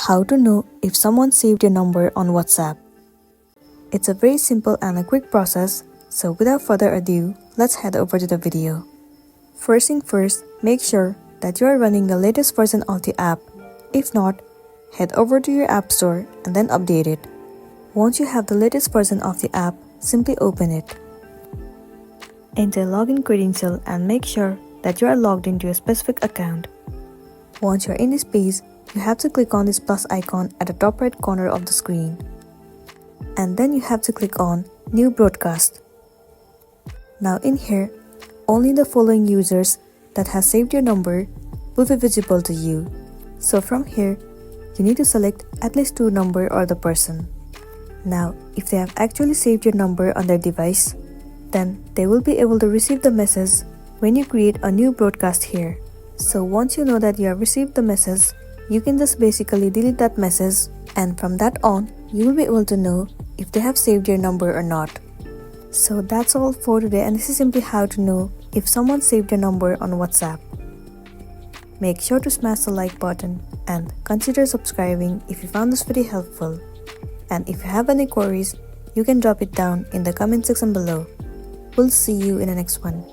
How to know if someone saved your number on WhatsApp. It's a very simple and a quick process, so without further ado, let's head over to the video. First thing first, make sure that you are running the latest version of the app. If not, head over to your app store and then update it. Once you have the latest version of the app, simply open it. Enter login credential and make sure that you are logged into a specific account. Once you are in this page, you have to click on this plus icon at the top right corner of the screen. And then you have to click on New Broadcast. Now in here, only the following users that has saved your number will be visible to you. So from here, you need to select at least 2 number or the person. Now, if they have actually saved your number on their device, then they will be able to receive the message when you create a new broadcast here. So once you know that you have received the message, you can just basically delete that message, and from that on, you will be able to know if they have saved your number or not. So that's all for today, and this is simply how to know if someone saved your number on WhatsApp. Make sure to smash the like button and consider subscribing if you found this video helpful. And if you have any queries, you can drop it down in the comment section below. We'll see you in the next one.